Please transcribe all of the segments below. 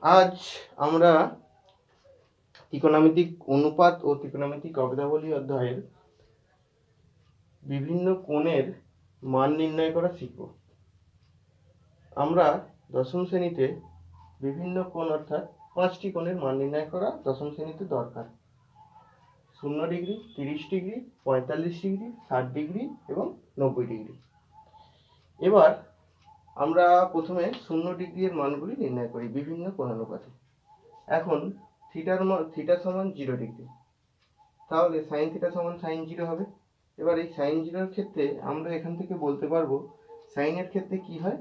আজ আমরা ত্রিকোণমিতিক অনুপাত ও ত্রিকোণমিতিক অবদাবলী অধ্যায়ের বিভিন্ন কোণের মান নির্ণয় করা শিখব। আমরা দশম শ্রেণীতে বিভিন্ন কোণ অর্থাৎ 5টি কোণের মান নির্ণয় করা দশম শ্রেণীতে দরকার। 0 ডিগ্রি, 30 ডিগ্রি, 45 ডিগ্রি, 60 ডিগ্রি এবং 90 ডিগ্রি। এবার আমরা প্রথমে 0 ডিগ্রি এর মানগুলি নির্ণয় করি বিভিন্ন কোণানুপাতে। এখন থিটা সমান 0 ডিগ্রি, তাহলে সাইন থিটা সমান সাইন 0 হবে। এবার এই সাইন 0 এর ক্ষেত্রে আমরা এখান থেকে বলতে পারবো সাইনের ক্ষেত্রে কি হয়,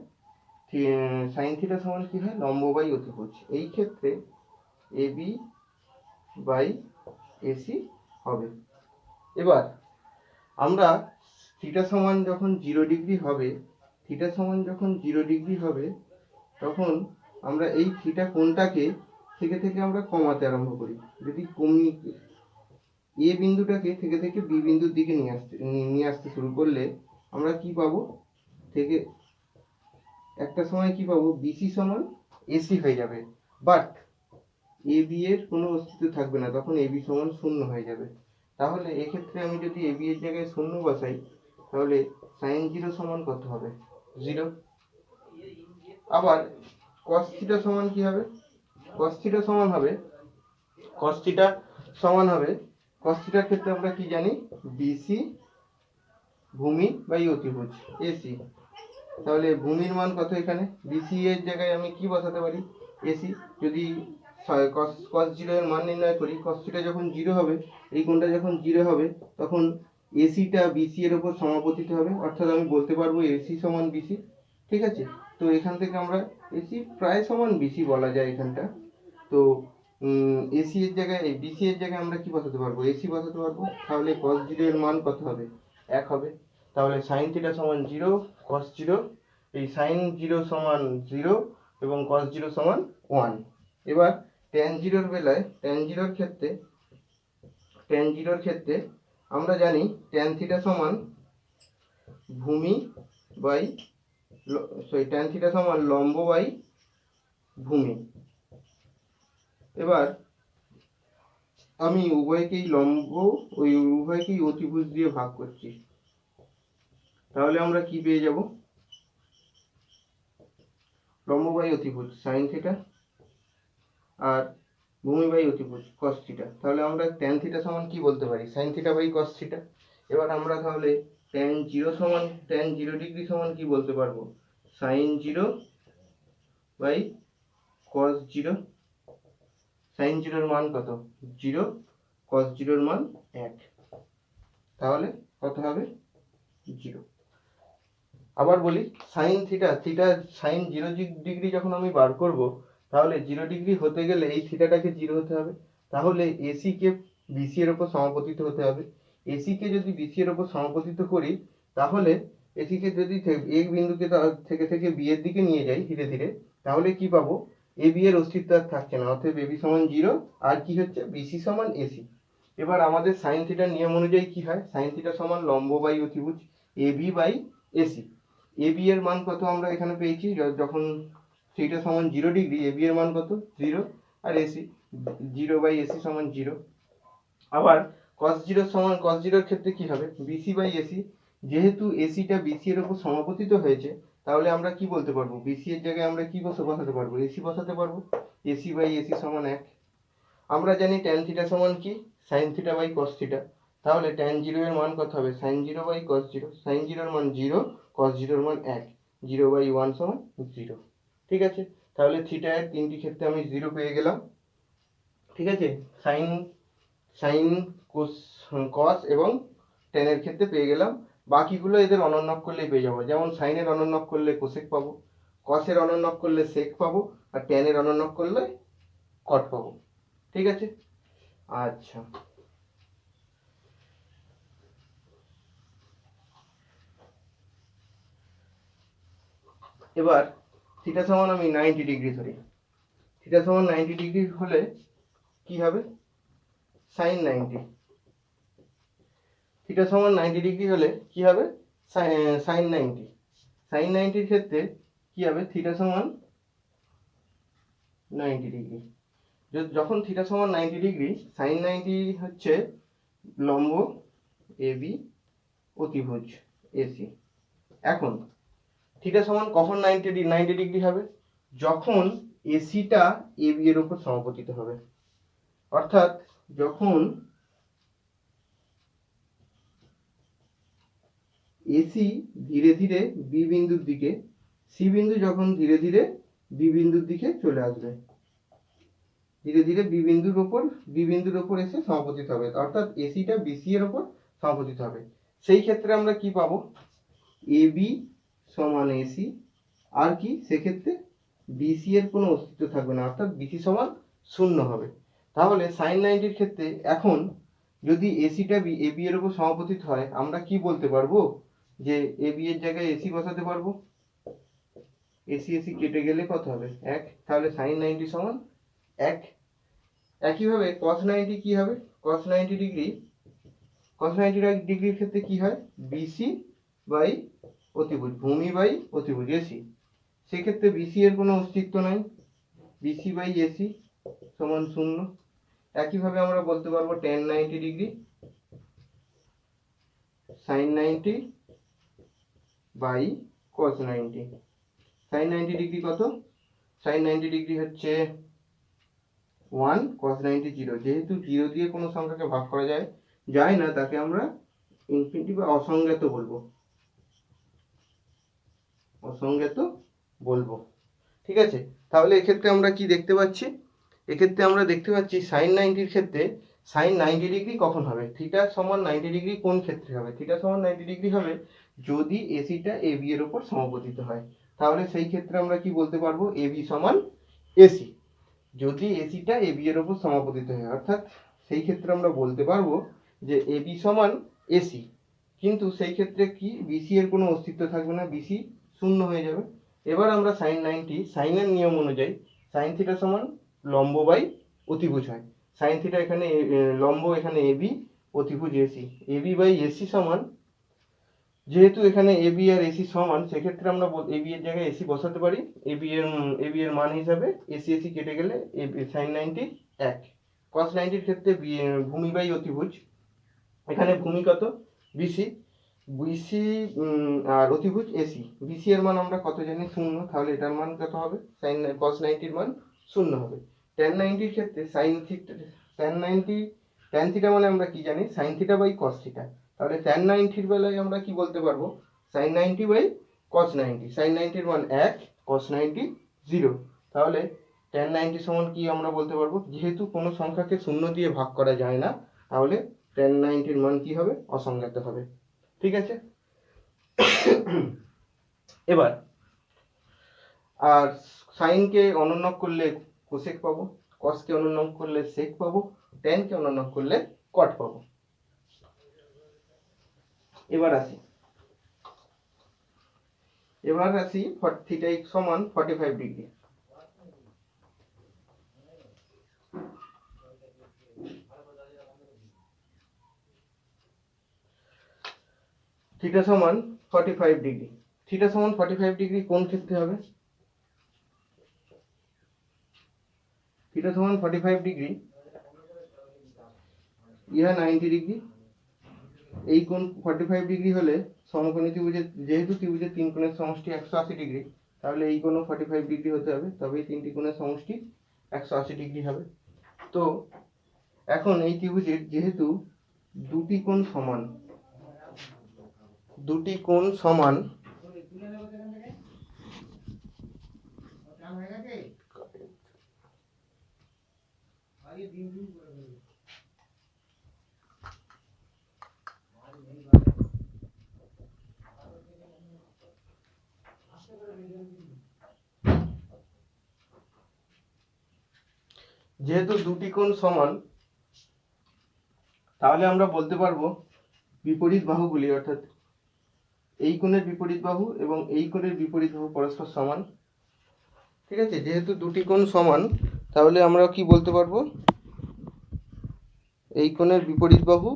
সাইন থিটা সমান কি হয়, লম্ব বাই অতিভুজ। এই ক্ষেত্রে এবি বাই এসি হবে। এবার আমরা থিটা সমান যখন 0 ডিগ্রি হবে, থিটা সমান যখন 0 ডিগ্রি হবে তখন আমরা এই থিটা কোণটাকে থেকে আমরা কমাতে আরম্ভ করি। যদি কমিয়ে এ বিন্দুটাকে থেকে বি বিন্দুর দিকে নিয়ে আসতে শুরু করলে আমরা কি পাবো, থেকে একটা সময় কি পাবো, বিসি সমান এসি হয়ে যাবে, বাট এ বি এর কোনো অস্তিত্ব থাকবে না, তখন এ বি সমান 0 হয়ে যাবে। তাহলে এক্ষেত্রে আমি যদি এ বি এর জায়গায় 0 বসাই তাহলে সাইন 0 সমান কত হবে, 0। আবার cos থিটা সমান কি হবে, cos থিটা সমান হবে cos থিটার ক্ষেত্রে আমরা কি জানি, বিসি ভূমি বাই অতিভুজ এসি। তাহলে ভূমির মান কত, এখানে বিসি এর জায়গায় আমি কি বসাতে পারি, এসি। যদি cos 0 এর মান নির্ণয় করি, cos থিটা যখন 0 হবে, এই কোণটা যখন 0 হবে তখন এসিটা বিসি এর উপর সমাপতিত হবে, অর্থাৎ আমি বলতে পারবো এসি সমান বিসি। ঠিক আছে, তো এখান থেকে আমরা এসি প্রায় সমান বিসি বলা যায় এখানটা। তো এসি এর জায়গায় বিসি এর জায়গায় আমরা কি বসাতে পারবো, এসি বসাতে পারবো। তাহলে cos 0 এর মান কত হবে, 1 হবে। তাহলে sin থিটা সমান 0, cos 0, এই sin 0 সমান 0 এবং cos 0 সমান 1। এবার tan 0 এর বেলায় tan 0 এর ক্ষেত্রে আমরা জানি tan থিটা সমান ভূমি বাই tan থিটা সমান লম্ব বাই ভূমি। এবার আমি উভয়কেই লম্ব উভয়কেই অতিভুজ দিয়ে ভাগ করছি, তাহলে আমরা কি পেয়ে যাব, লম্ব বাই অতিভুজ sin থিটা আর ভূমি বাই অতিভুজ cos থিটা। তাহলে আমরা tan থিটা সমান কি বলতে পারি, sin theta by cos theta. এবার আমরা তাহলে tan 0 ডিগ্রি সমান কি বলতে পারবো, sin 0 বাই cos 0। sin 0 এর মান কত, 0, cos 0 এর মান 1, তাহলে কত হবে, 0। আবার বলি sin থিটা sin 0 ডিগ্রি যখন আমি বার করব, তাহলে 0 ডিগ্রি হতে গেলে এই থিটাটাকে 0 হতে হবে। তাহলে এসি কে বিসি এর উপর সমাপতিত হতে হবে। এসি কে যদি বিসি এর উপর সমাপতিত করি, তাহলে এসি কে যদি এক বিন্দুকে থেকে বি এর দিকে নিয়ে যাই ধীরে ধীরে, তাহলে কি পাবো, এ বি এর অস্তিত্ব আর থাকছে না, অতএব এবি সমান 0 আর কি হচ্ছে, বিসি সমান এসি। এবার আমাদের sin থিটার নিয়ম অনুযায়ী কি হয়, sin থিটা সমান লম্ব বাই অতিভুজ এবি বাই এসি। এবি এর মান কত আমরা এখানে পেয়েছি, যখন থিটা সমান 0 ডিগ্রি, এবি এর মান কত, 0, আর এসি 0 বাই এসি সমান 0। আবার cos 0 সমান cos 0 এর ক্ষেত্রে কি হবে, বিসি বাই এসি। যেহেতু এসিটা বিসি এর উপর সমাপতিত হয়েছে, তাহলে আমরা কি বলতে পারবো, বিসি এর জায়গায় আমরা কি বসাতে পারবো, এসি বসাতে পারবো। এসি বাই এসি সমান 1। আমরা জানি tan থিটা সমান কি, sin theta by cos theta. তাহলে tan 0 এর মান কত হবে, sin 0 বাই cos 0। sin 0 এর মান 0, cos 0 এর মান 1, 0 বাই 1 সমান 0। ঠিক আছে, তাহলে থিটা এর তিনটি ক্ষেত্রে আমি 0 পেয়ে গেলাম। ঠিক আছে, sin cos এবং tan এর ক্ষেত্রে পেয়ে গেলাম। বাকিগুলো এদের অনন্যক করলেই পেয়ে যাবো। যেমন sin এর অনন্যক করলে কোসেক পাবো, cos এর অনন্যক করলে sec পাবো, আর tan এর অনন্যক করলে cot পাবো। ঠিক আছে, আচ্ছা। এবার থিটা সমান আমি 90 ডিগ্রি ধরি। থিটা সমান 90 ডিগ্রি হলে কি হবে, sin 90। থিটা সমান 90 ডিগ্রি হলে কি হবে, sin 90। sin 90 এর ক্ষেত্রে কি হবে, থিটা সমান 90 ডিগ্রি। যখন থিটা সমান 90 ডিগ্রি, সাইন 90 হচ্ছে লম্ব এবি অতিভুজ এসি। এখন থিটা সমান কখন 90 ডিগ্রি হবে? যখন এসিটা এবি এর উপর সমাপতিত হবে। অর্থাৎ যখন এসি ধীরে ধীরে বি বিন্দুর দিকে, সি বিন্দু যখন ধীরে ধীরে বি বিন্দুর দিকে চলে আসবে, ধীরে ধীরে বি বিন্দুর উপর এসে সমাপতিত হবে, অর্থাৎ এসিটা বিসি এর উপর সমাপতিত হবে। সেই ক্ষেত্রে আমরা কি পাবো? এবি সমান এসি, আর কি সেক্ষেত্রে বিসি এর কোনো অস্তিত্ব থাকবে না, অর্থাৎ বিসি সমান 0 হবে। তাহলে সাইন 90 ক্ষেত্রে এখন যদি এসিটা এবি এর উপর সমাপতিত হয়, আমরা কি বলতে পারবো? যে এবি এর জায়গায় এসি বসাতে পারবো। এসি এসি কেটে গেলে কত হবে? 1। তাহলে সাইন 90 সমান 1। একইভাবে cos 90 কি হবে? cos 90 ডিগ্রির ক্ষেত্রে কি হয়? বিসি বাই অতিভুজ, ভূমি বাই অতিভুজ এসি। সেক্ষেত্রে বিসি এর কোনো অস্তিত্ব নাই, বিসি বাই এসি সমান 0। একইভাবে আমরা বলতে পারবো tan 90 degree sin 90 by cos 90। sin 90 degree কত? sin 90 ডিগ্রি হচ্ছে 1, cos 90 0। যেহেতু 0 দিয়ে কোনো সংখ্যাকে ভাগ করা যায় না, তাকে আমরা ইনফিনিটি বা অসংজ্ঞাত বলবো। ঠিক আছে, তাহলে এক্ষেত্রে আমরা কি দেখতে পাচ্ছি? এক্ষেত্রে আমরা দেখতে পাচ্ছি সাইন 90 ক্ষেত্রে সাইন 90 ডিগ্রি কখন হবে? থিটা সমান 90 ডিগ্রি কোন ক্ষেত্রে হবে? থিটা সমান 90 ডিগ্রি হবে যদি এসিটা এবি এর উপর সমাপতিত হয়। তাহলে সেই ক্ষেত্রে আমরা কি বলতে পারবো? এবি সমান এসি। যদি এসিটা এবি এর উপর সমাপতিত হয়, অর্থাৎ সেই ক্ষেত্রে আমরা বলতে পারবো যে এবি সমান এসি। কিন্তু সেই ক্ষেত্রে কি বিসি এর কোনো অস্তিত্ব থাকবে না, বিসি 0 হয়ে যাবে। এবার আমরা সাইন 90, সাইনের নিয়ম অনুযায়ী সাইন থিটা সমান লম্ব বাই অতিভুজ হয়। সাইন থিটা এখানে লম্ব, এখানে এবি, অতিভুজ এসি। এবি বাই এসি সমান, যেহেতু এখানে এবি আর এসি সমান, সেক্ষেত্রে আমরা এবি এর জায়গায় এসি বসাতে পারি। এবি এর মান হিসাবে এসি এসি কেটে গেলে সাইন 90 1। cos 90 এর ক্ষেত্রে ভূমি বাই অতিভুজ, এখানে ভূমি কত? বিসি, বিসি আর অতিভুজ এসি। বিসি এর মান আমরা কত জানি? 0। তাহলে এটার মান কত হবে? সাইন cos 90 এর মান 0 হবে। tan 90 এর ক্ষেত্রে সাইন থিটা, tan থিটা মানে আমরা কি জানি? Sine theta by cos theta. তাহলে tan 90 এর বেলায় আমরা কি বলতে পারবো? Sign 90 by cos 90। সাইন 90 এর মান 1, cos 90 0। তাহলে tan 90 সমান কি আমরা বলতে পারবো? যেহেতু কোনো সংখ্যাকে 0 দিয়ে ভাগ করা যায় না, তাহলে tan 90 এর মান কি হবে? অসংজ্ঞাত হবে। ঠিক আছে, এবার আর সাইনকে অনুন্নক করলে কোসেক পাবো, কসকে অনুন্নক করলে সেক পাবো, ট্যানকে অনুন্নক করলে কট পাবো। এবার আসি থিটা সমান 45 ডিগ্রি। থিটা সমান 45 ডিগ্রি। থিটা সমান 45 ডিগ্রি কোন ক্ষেত্রে হবে? থিটা সমান 45 ডিগ্রি, ইহা 90 ডিগ্রি। এই কোণ 45 ডিগ্রি হলে সমকোণী ত্রিভুজের, যেহেতু ত্রিভুজের তিন কোণের সমষ্টি 180 ডিগ্রি, তাহলে এই কোণও 45 ডিগ্রি হতে হবে, তবেই তিনটি কোণের সমষ্টি 180 ডিগ্রি হবে। তো এখন এই ত্রিভুজের যেহেতু দুটি কোণ সমান, তাহলে আমরা বলতে পারবো বিপরীত বাহুগুলি, অর্থাৎ এই কোণের বিপরীত বাহু এবং এই কোণের বিপরীত বাহু পরস্পর সমান। ঠিক আছে, যেহেতু দুটি কোণ সমান, তাহলে আমরা কি বলতে পারবো? এই কোণের বিপরীত বাহু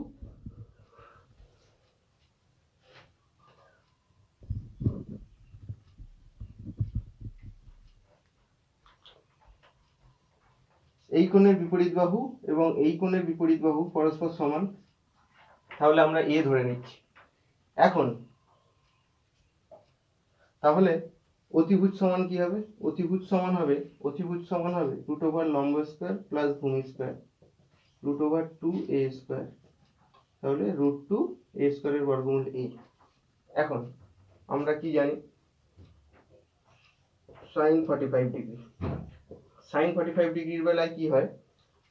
এই কোণের বিপরীত বাহু এবং এই কোণের বিপরীত বাহু পরস্পর সমান, তাহলে আমরা এ ধরে নিচ্ছি। এখন তাহলে অতিভুজ সমান কি হবে? অতিভুজ সমান হবে রুট ওভার লম্ব স্কয়ার প্লাস ভূমি square root over 2a square, তাহলে রুট 2a স্কয়ারের বর্গমূল a। এখন আমরা কি জানি? sin 45 degree. sin 45 ডিগ্রির বেলায় কি হয়?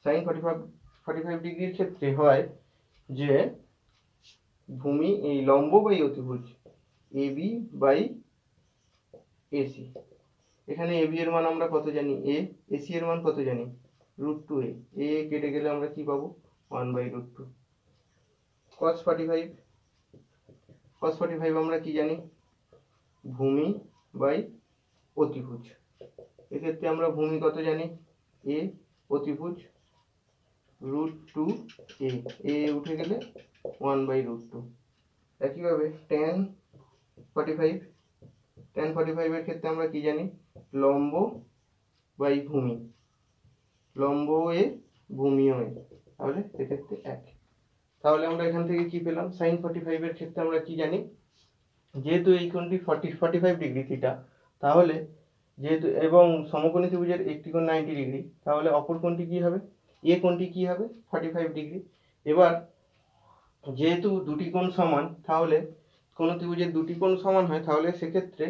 sin 45 ডিগ্রির ক্ষেত্রে হয় যে ভূমি এই লম্ব বাই অতিভুজ AB বাই AC। এখানে AB এর মান আমরা কত জানি? a, AC এর মান কত জানি? Root 2a। a কেটে গেলে আমরা কি পাবো? 1/√2। cos 45 আমরা কি জানি? ভূমি বাই অতিভুজ। এক্ষেত্রে আমরা ভূমি কত জানি? a, অতিভুজ রুট 2a, a উঠে গেলে 1/√2। একইভাবে tan 45 এর ক্ষেত্রে আমরা কি জানি? লম্ব বাই ভূমি, লম্ব এ ভূমি এ, তাহলে এক্ষেত্রে এক। তাহলে আমরা এখান থেকে কি পেলাম? sin 45 এর ক্ষেত্রে আমরা কি জানি? যেহেতু এই কোণটি 45 ডিগ্রি থিটা, তাহলে যেহেতু এবং সমকোণী ত্রিভুজের একটি কোণ 90 ডিগ্রি, তাহলে অপর কোণটি কি হবে? এ কোণটি কি হবে? 45 ডিগ্রি। এবার যেহেতু দুটি কোণ সমান, তাহলে কোন ত্রিভুজের দুটি কোণ সমান হয়, তাহলে সেক্ষেত্রে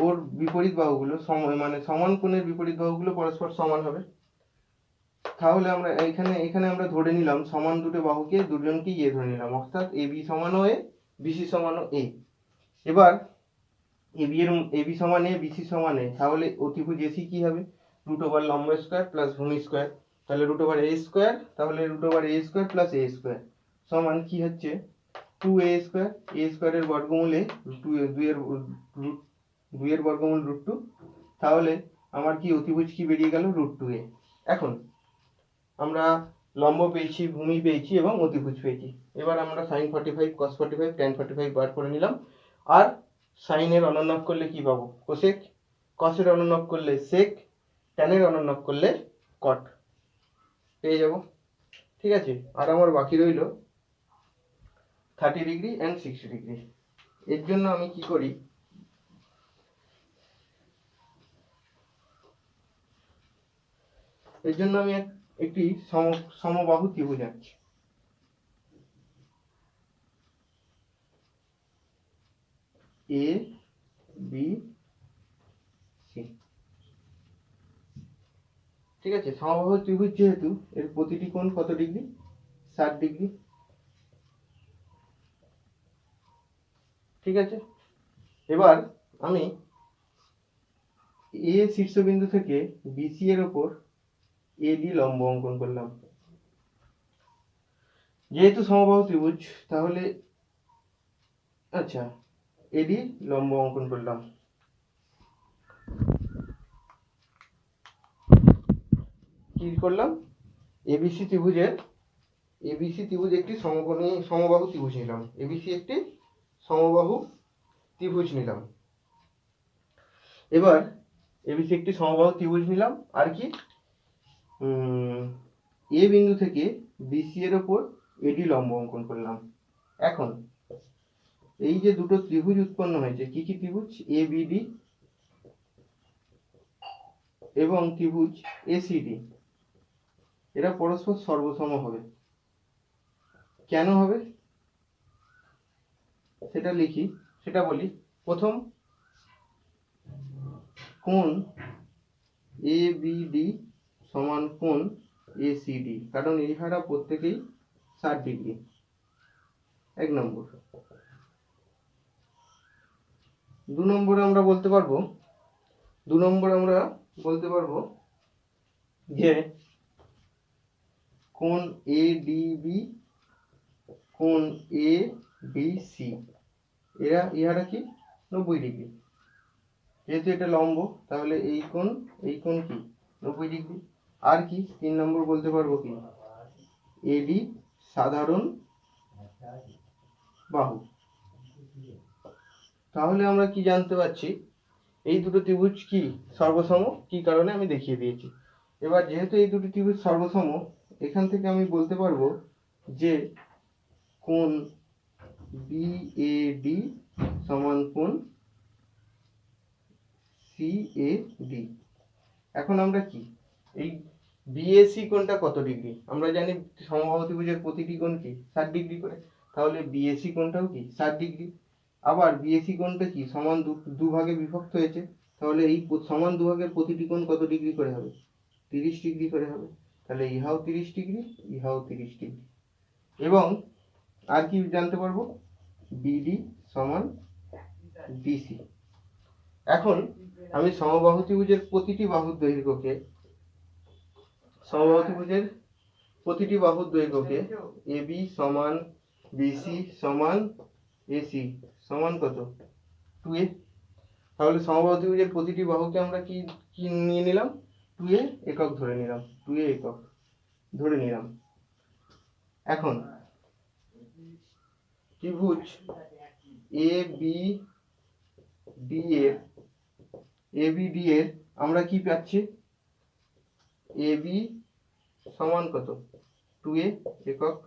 ওর বিপরীত বাহুগুলো মানে সমান কোণের বিপরীত বাহুগুলো পরস্পর সমান হবে। তাহলে আমরা এখানে আমরা ধরে নিলাম সমান দুটো বাহুকে দুজনকেই এ ধরে নিলাম, অর্থাৎ AB সমান ও এ, BC সমান ও এ। এবার AB সমান এ, BC সমান এ, তাহলে অতিভুজ AC কি হবে? রুট ওভার লম্ব স্কয়ার প্লাস ভূমি স্কয়ার, তাহলে রুট ওভার a স্কয়ার, তাহলে root over a square plus a square সমান কি হচ্ছে? 2a স্কয়ার, a স্কয়ারের বর্গমূল a, 2 এর বর্গমূল রুট 2, তাহলে আমার কি অতিভুজ কি বেরিয়ে গেল? Root 2a। এখন আমরা লম্ব পেয়েছি, ভূমি পেয়েছি এবং অতিভুজ পেয়েছি। এবার আমরা sin 45, cos 45, tan 45 বার করে নিলাম। আর sin এর অনুন্নক করলে কি পাবো? কোসেক, cos এর অনুন্নক করলে সেক, tan এর অনুন্নক করলে কট পেয়ে যাব। ঠিক আছে, আর আমার বাকি রইল 30 ডিগ্রি এন্ড 60 ডিগ্রি। এর জন্য আমি কি করি? এর জন্য আমি একটি সমবাহু ত্রিভুজ আঁকছি। A B C, ঠিক আছে। সমবাহু ত্রিভুজ যেহেতু, এর প্রতিটি কোণ কত ডিগ্রি? 60 ডিগ্রি। ঠিক আছে, এবার আমি A শীর্ষবিন্দু থেকে BC এর উপর AD লম্ব অঙ্কন করলাম। যেহেতু সমবাহু ত্রিভুজ, তাহলে আচ্ছা AD লম্ব অঙ্কন করলাম। কি করলাম? ABC ত্রিভুজ একটি সমবাহু ত্রিভুজ নিলাম। ABC একটি সমবাহু ত্রিভুজ নিলাম। এবার ABC একটি সমবাহু ত্রিভুজ নিলাম, আর কি A বিন্দু থেকে BC এর উপর AD লম্ব অঙ্কন করলাম। এখন এই যে দুটো ত্রিভুজ উৎপন্ন হয়েছে, কি কি ত্রিভুজ? ABD এবং ত্রিভুজ ACD, এরা পরস্পর সর্বসম হবে। কেন হবে সেটা লিখি, সেটা বলি। প্রথম, কোণ ABD সমান কোণ ACD, কারণ ইহারা প্রত্যেকেই 60 ডিগ্রি। এক নম্বর। 2 নম্বরে আমরা বলতে পারবো যে কোণ ADB, কোণ ABC, ইহারা কি 90 ডিগ্রি। যেহেতু এটা লম্ব, তাহলে এই কোণ কি 90 ডিগ্রি। আর কি 3 নম্বর বলতে পারবো কি? AD সাধারণ বাহু। তাহলে আমরা কি জানতে পারছি? এই দুটো ত্রিভুজ কি সর্বসম, কি কারণে আমি দেখিয়ে দিয়েছি। এবার যেহেতু এই দুটি ত্রিভুজ সর্বসম, এখান থেকে আমি বলতে পারবো যে কোণ বিএডি সমান কোণ সিএডি। এখন আমরা কি এই বিএসি কোণটা কত ডিগ্রি? আমরা জানি সমবাহু ত্রিভুজের প্রতিটি কোণ কি 60 ডিগ্রি করে, তাহলে বিএসি কোণটাও কি 60 ডিগ্রি। আবার বিএসি কোণটা কি সমান দুভাগে বিভক্ত হয়েছে, তাহলে এই সমান দুভাগের প্রতিটি কোণ কত ডিগ্রি করে হবে? 30 ডিগ্রি করে হবে। তাহলে ইহাও 30 ডিগ্রি, ইহাও 30 ডিগ্রি। এবং আর কি জানতে পারবো? বিডি সমান ডিসি। এখন আমি সমবাহু ত্রিভুজের প্রতিটি বাহুর দৈর্ঘ্যকে এবি সমান বিসি সমান এসি সমান কত? 2a। তাহলে সমবাহু ত্রিভুজের প্রতিটি বাহুকে আমরা কি কি নিয়ে নিলাম? 2a একক ধরে নিলাম, 2a একক ধরে নিলাম। এখন ত্রিভুজ ABD এর আমরা কি পাচ্ছি? AB সমান কত? 2a একক।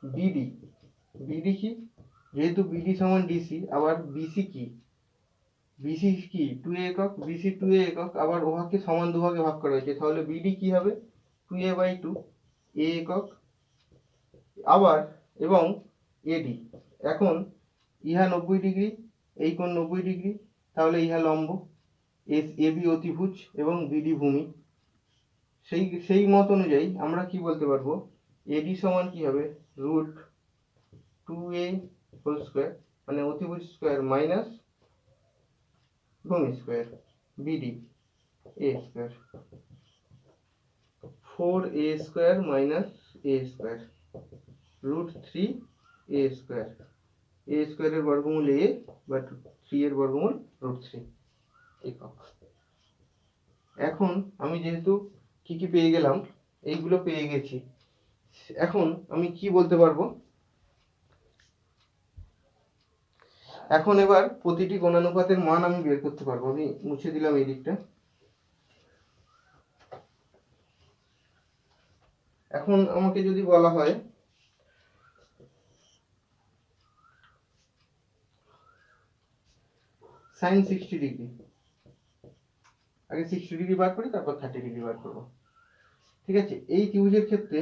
BD কি? যেহেতু BD সমান DC, আবার BC কি? 2a একক, BC 2a একক, আবার উহাকে সমান দুভাগে ভাগ করা হয়েছে, তাহলে BD কি হবে? 2a/2 a একক। আবার এবং AD, এখন ইহা 90 ডিগ্রি, এই কোণ 90 ডিগ্রি, তাহলে ইহা লম্ব, AB অতিভুজ এবং BD ভূমি। সেই মত অনুযায়ী আমরা কি বলতে পারবো? AD সমান কি হবে? √2a হোল স্কয়ার, মানে অতিভুজ স্কয়ার মাইনাস ভূমি square, BD a square, 4a square minus a square, √3a square. a স্কয়ারের বর্গমূল a, বাট 3 এর বর্গমূল √3 একক। এখন আমি যেহেতু কি কি পেয়ে গেলাম, এইগুলো পেয়ে গেছি, এখন আমি কি বলতে পারবো? এখন এবার প্রতিটি কোণানুপাতের মান আমি বের করতে পারবো। আমি মুছে দিলাম এই দিকটা। এখন আমাকে যদি বলা হয় sin 60 ডিগ্রি, আগে 60 ডিগ্রি বার করি, তারপর 30 ডিগ্রি বার করবো। ঠিক আছে, এই ত্রিভুজের ক্ষেত্রে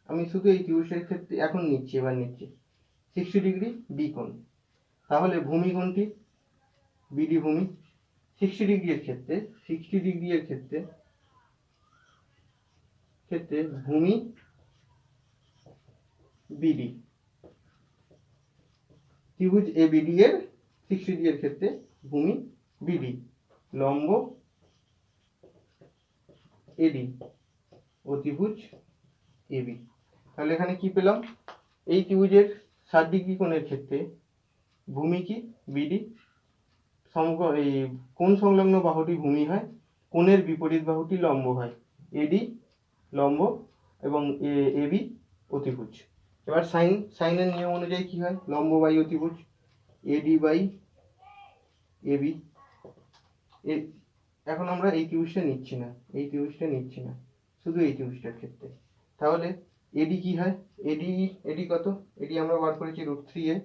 আমি শুধু এই ত্রিভুজের ক্ষেত্রে এখন নিচ্ছি 60 ডিগ্রি বি কোণ। তাহলে ভূমি কোণটি বিডি ভূমি। 60 ডিগ্রি এর ক্ষেত্রে ভূমি বিডি। ত্রিভুজ এবিডি এর 60 ডিগ্রি এর ক্ষেত্রে ভূমি বিডি, লম্ব এডি, অতিভুজ এবি। তাহলে এখানে কি পেলাম? এই ত্রিভুজের 60 ডিগ্রি কোণের ক্ষেত্রে ভূমি কি? বিডি। এই কোণ সংলগ্ন বাহুটি ভূমি হয়, কোণের বিপরীত বাহুটি লম্ব হয়, এডি লম্ব এবং এবি অতিভুজ। এবার সাইনের নিয়ম অনুযায়ী কি হয়? লম্ব বাই অতিভুজ, এডি বাই এবি। এখন আমরা এই ত্রিভুজটা নিচ্ছি না, শুধু এই ত্রিভুজটার ক্ষেত্রে। তাহলে এডি কি হয়? এডি কত? এডি আমরা বার করেছি √3a,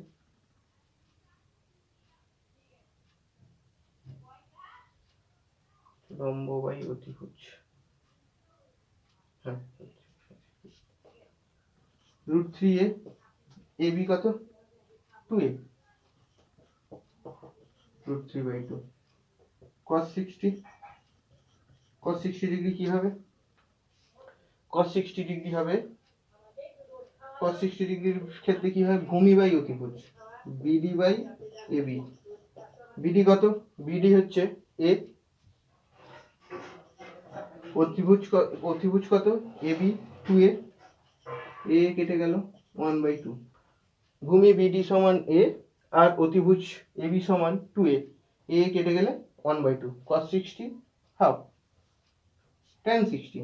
লম্ব বাই অতিভুজ, হ্যাঁ √3a। এবি কত? 2a, √3/2। cos 60 ডিগ্রি কি হবে? cos 60 ডিগ্রি হবে, cos 60 ডিগ্রির ক্ষেত্রে কি হয়? ভূমি বাই অতিভুজ, বিডি বাই এবি। বিডি কত? বিডি হচ্ছে a, অতিভুজ কত? এবি 2a, a কেটে গেল 1/2। ভূমি বিডি সমান a আর অতিভুজ এবি সমান 2a, a কেটে গেলে 1/2, cos 60 হাফ tan 60।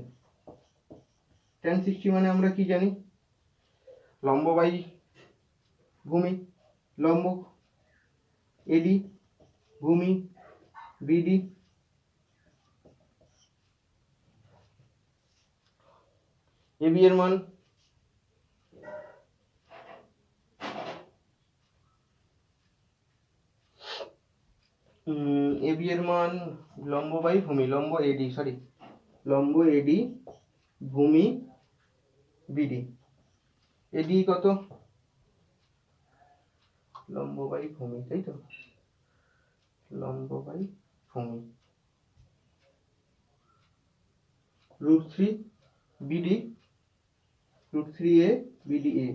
tan 60 মানে আমরা কি জানি? লম্ব বাই ভূমি, লম্ব এডি, ভূমি বিডি, এবি এর মান এবি এর মান লম্ব বাই ভূমি, লম্ব এডি, সরি লম্ব এডি ভূমি বিডি। এডি কত? লম্ব বাই ভূমি, তাই তো, লম্ব বাই ভূমি √3 বিডি, √3a বিডি এ।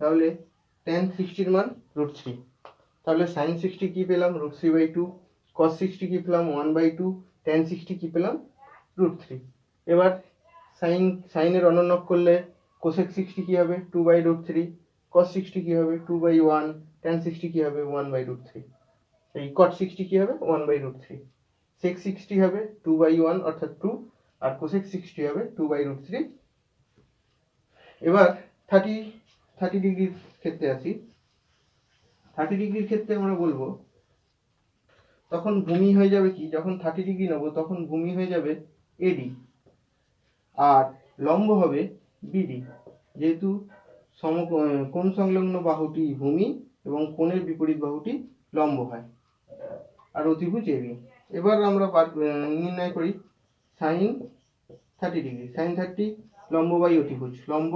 তাহলে tan 60 এর মান √3। তাহলে sin 60 কি পেলাম? √3/2। cos 60 কি পেলাম? 1/2। tan 60 কি পেলাম? √3। এবার সাইনের অনন্যক করলে cosec 60 কি হবে? 2/√3। cos 60 কি হবে? 2/1। tan 60 কি হবে? 1/√3। এই cot 60 কি হবে? 1/√3। sec 60 হবে 2/1 অর্থাৎ 2, আর cosec 60 হবে 2/√3। এবার 30 ডিগ্রির ক্ষেত্রে আসি। 30 ডিগ্রির ক্ষেত্রে আমরা বলবো তখন ভূমি হয়ে যাবে কি, যখন 30 ডিগ্রি নেব তখন ভূমি হয়ে যাবে এডি আর লম্ব হবে বিডি, যেহেতু কোণ সংলগ্ন বাহুটি ভূমি এবং কোণের বিপরীত বাহুটি লম্ব হয়, আর অতিভুজ এবি। এবার আমরা নির্ণয় করি সাইন 30 ডিগ্রি। সাইন 30 লম্ব বাই অতিভুজ, লম্ব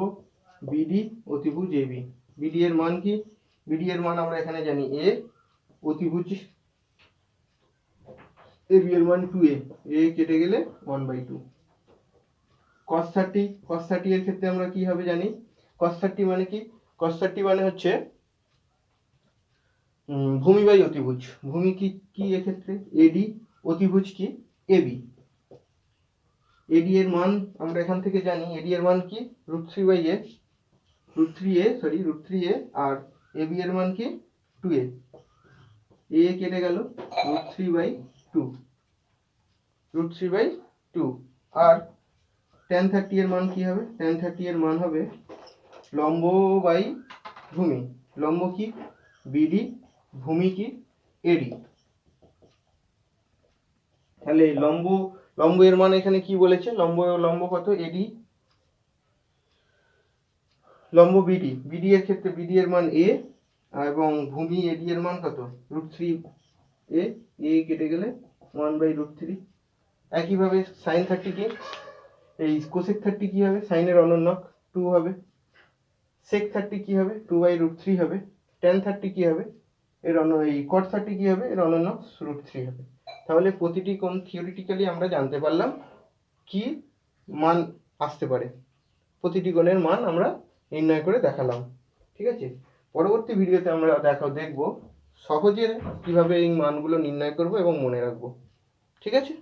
বিডি অতিভুজ এবি। বিডি এর মান কি? বিডি এর মান আমরা এখানে জানি এ, অতিভুজ এবি এর মান 2a, এ কেটে গেলে 1/2। cos 30 এর ক্ষেত্রে আমরা কি হবে জানি? cos 30 মানে কি? cos 30 মানে হচ্ছে ভূমি বাই অতিভুজ। ভূমি কি কি এক্ষেত্রে? এডি, অতিভুজ কি? এবি। এডি এর মান আমরা এখান থেকে জানি, এডি এর মান কি? √3/a, √3a, আর এবি এর মান কি? 2a। এ কেটে গেল, √3/2, √3/2। আর tan 30 এর মান কি হবে? tan 30 এর মান হবে লম্ব বাই ভূমি, লম্ব কি? বিডি, ভূমি কি? এডি। তাহলে লম্ব এর মান এখানে কি বলেছে? লম্ব কত? এডি, লম্ব বিডি, বিডি এর ক্ষেত্রে বিডি এর মান এ, এবং ভূমি এডি এর মান কত? √3a, এ কেটে গেলে 1/√3। একইভাবে sin 30 কি? এই cosec 30 কি হবে? সাইনের অনন্যক 2 হবে। sec 30 কি হবে? 2/√3 হবে। tan 30 কি হবে? এই cot 30 কি হবে? এর অনন্যক √3 হবে। তাহলে প্রতিটি কোণ থিওরিটিক্যালি আমরা জানতে পারলাম কি মান আসতে পারে, প্রতিটি কোণের মান আমরা নির্ণয় করে দেখালাম। ঠিক আছে, পরবর্তী ভিডিওতে আমরা দেখব সহজে কিভাবে এই মানগুলো নির্ণয় করব এবং মনে রাখবো। ঠিক আছে।